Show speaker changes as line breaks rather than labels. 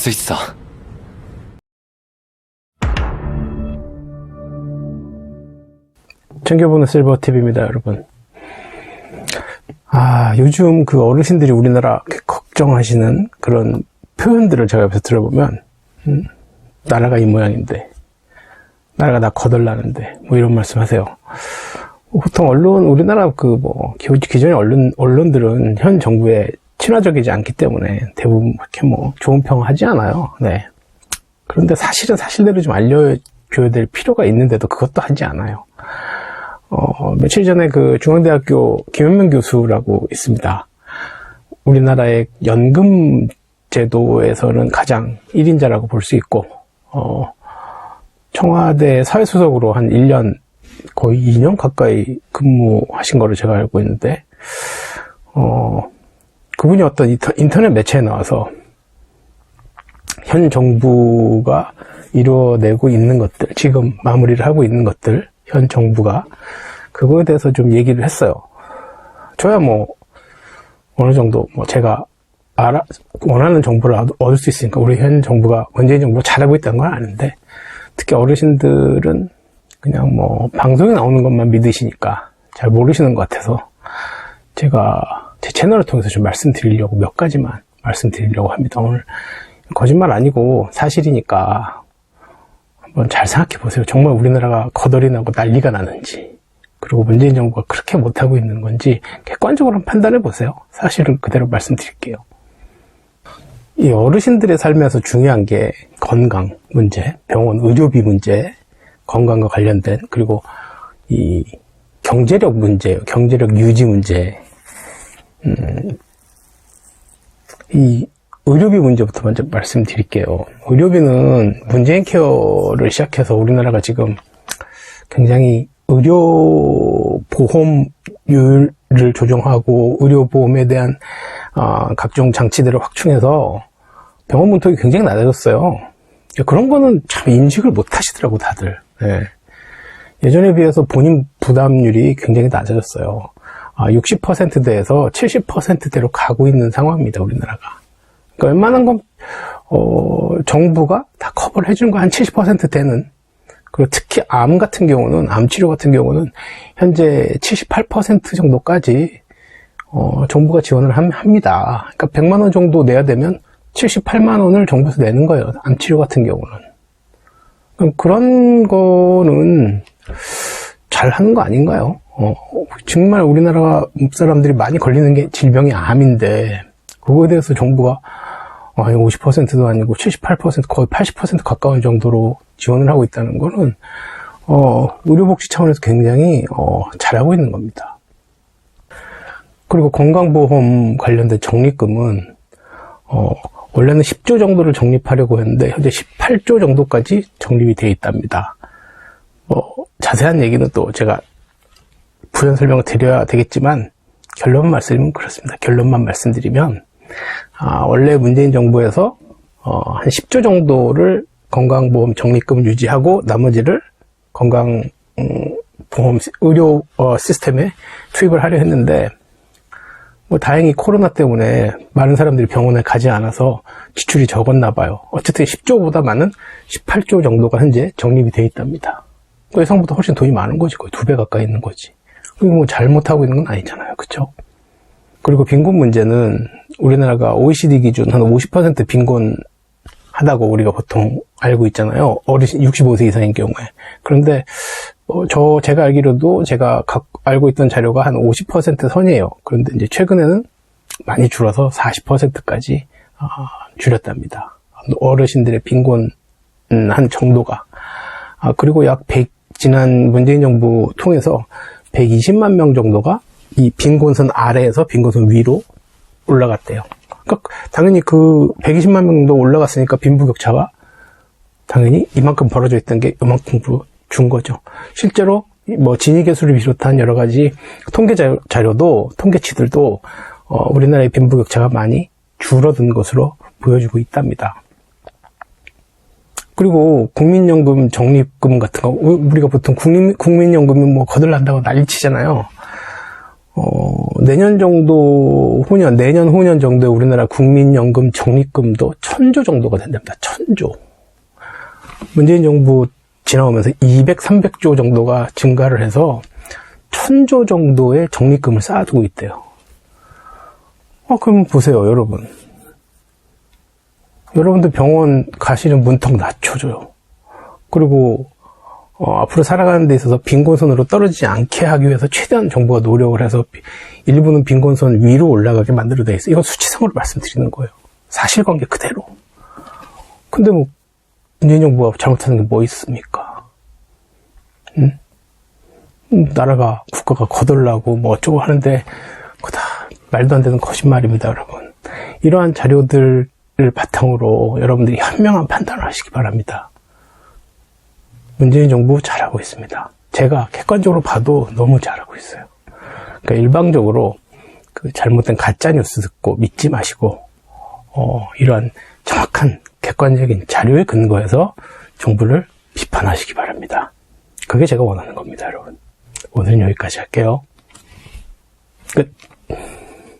수 있어.
챙겨보는 실버TV입니다, 여러분. 요즘 그 어르신들이 우리나라 걱정하시는 그런 표현들을 제가 옆에서 들어보면, 나라가 이 모양인데, 나라가 나 거덜나는데, 뭐 이런 말씀 하세요. 보통 우리나라 기존의 언론들은 현 정부에 친화적이지 않기 때문에 대부분 그렇게 좋은 평 하지 않아요. 네. 그런데 사실은 사실대로 좀 알려줘야 될 필요가 있는데도 그것도 하지 않아요. 며칠 전에 그 중앙대학교 김현명 교수라고 있습니다. 우리나라의 연금 제도에서는 가장 1인자라고 볼 수 있고, 청와대 사회수석으로 한 1년, 거의 2년 가까이 근무하신 거로 제가 알고 있는데, 그분이 어떤 인터넷 매체에 나와서 현 정부가 이루어내고 있는 것들, 지금 마무리를 하고 있는 것들, 현 정부가 그거에 대해서 좀 얘기를 했어요. 저야 어느 정도 제가 원하는 정보를 얻을 수 있으니까 우리 현 정부가 문재인 정부가 잘하고 있다는 걸 아는데, 특히 어르신들은 그냥 방송에 나오는 것만 믿으시니까 잘 모르시는 것 같아서 제가 제 채널을 통해서 좀 말씀드리려고 몇 가지만 말씀드리려고 합니다. 오늘 거짓말 아니고 사실이니까 한번 잘 생각해 보세요. 정말 우리나라가 거덜이 나고 난리가 나는지, 그리고 문재인 정부가 그렇게 못하고 있는 건지 객관적으로 한번 판단해 보세요. 사실은 그대로 말씀드릴게요. 이 어르신들의 삶에서 중요한 게 건강 문제, 병원 의료비 문제, 건강과 관련된, 그리고 이 경제력 문제예요. 경제력 유지 문제. 이 의료비 문제부터 먼저 말씀드릴게요. 의료비는 문재인 케어를 시작해서 우리나라가 지금 굉장히 의료 보험료를 조정하고 의료보험에 대한 각종 장치들을 확충해서 병원 문턱이 굉장히 낮아졌어요. 그런 거는 참 인식을 못 하시더라고, 다들. 네. 예전에 비해서 본인 부담률이 굉장히 낮아졌어요. 60%대에서 70%대로 가고 있는 상황입니다, 우리나라가. 그러니까 웬만한 건 정부가 다 커버를 해주는 거 한 70%대는, 그리고 특히 암 같은 경우는, 암 치료 같은 경우는 현재 78% 정도까지 정부가 지원을 합니다. 그러니까 100만 원 정도 내야 되면 78만 원을 정부에서 내는 거예요, 암 치료 같은 경우는. 그런 거는 잘 하는 거 아닌가요? 정말 우리나라 사람들이 많이 걸리는 게 질병이 암인데, 그거에 대해서 정부가 50%도 아니고 78%, 거의 80% 가까운 정도로 지원을 하고 있다는 거는 의료복지 차원에서 굉장히 잘하고 있는 겁니다. 그리고 건강보험 관련된 적립금은 원래는 10조 정도를 적립하려고 했는데 현재 18조 정도까지 적립이 되어 있답니다. 자세한 얘기는 또 제가 부연 설명을 드려야 되겠지만, 결론만 말씀드리면 그렇습니다. 결론만 말씀드리면, 원래 문재인 정부에서 한 10조 정도를 건강보험 적립금 유지하고 나머지를 건강보험 의료 시스템에 투입을 하려 했는데, 다행히 코로나 때문에 많은 사람들이 병원에 가지 않아서 지출이 적었나 봐요. 어쨌든 10조보다 많은 18조 정도가 현재 적립이 되어 있답니다. 예상보다 훨씬 돈이 많은 거지. 거의 2배 가까이 있는 거지. 그리고 잘못하고 있는 건 아니잖아요. 그쵸? 그리고 빈곤 문제는 우리나라가 OECD 기준 한 50% 빈곤 하다고 우리가 보통 알고 있잖아요. 어르신 65세 이상인 경우에. 그런데 제가 알기로도 제가 알고 있던 자료가 한 50% 선이에요. 그런데 이제 최근에는 많이 줄어서 40%까지 줄였답니다. 어르신들의 빈곤한 정도가. 그리고 지난 문재인 정부 통해서 120만 명 정도가 이 빈곤선 아래에서 빈곤선 위로 올라갔대요. 그러니까 당연히 그 120만 명도 올라갔으니까 빈부격차가 당연히 이만큼 벌어져 있던 게 이만큼 준 거죠. 실제로 진위계수를 비롯한 여러 가지 통계 자료도, 통계치들도 우리나라의 빈부격차가 많이 줄어든 것으로 보여주고 있답니다. 그리고 국민연금 적립금 같은 거, 우리가 보통 국민연금이 거덜난다고 난리치잖아요. 내년 후년 정도에 우리나라 국민연금 적립금도 1,000조 정도가 된답니다. 1,000조. 문재인 정부 지나오면서 200, 300조 정도가 증가를 해서 1,000조 정도의 적립금을 쌓아두고 있대요. 그럼 보세요, 여러분. 여러분들 병원 가시는 문턱 낮춰줘요. 그리고 앞으로 살아가는 데 있어서 빈곤선으로 떨어지지 않게 하기 위해서 최대한 정부가 노력을 해서 일부는 빈곤선 위로 올라가게 만들어 돼 있어요. 이건 수치상으로 말씀드리는 거예요. 사실관계 그대로. 근데 뭐 문재인 정부가 잘못하는 게 뭐 있습니까? 응? 나라가 국가가 거덜나고 뭐 어쩌고 하는데 그거 다 말도 안 되는 거짓말입니다, 여러분. 이러한 자료들을 바탕으로 여러분들이 현명한 판단을 하시기 바랍니다. 문재인 정부 잘하고 있습니다. 제가 객관적으로 봐도 너무 잘하고 있어요. 그러니까 일방적으로 그 잘못된 가짜뉴스 듣고 믿지 마시고 이러한 정확한 객관적인 자료에 근거해서 정부를 비판하시기 바랍니다. 그게 제가 원하는 겁니다, 여러분. 오늘은 여기까지 할게요. 끝.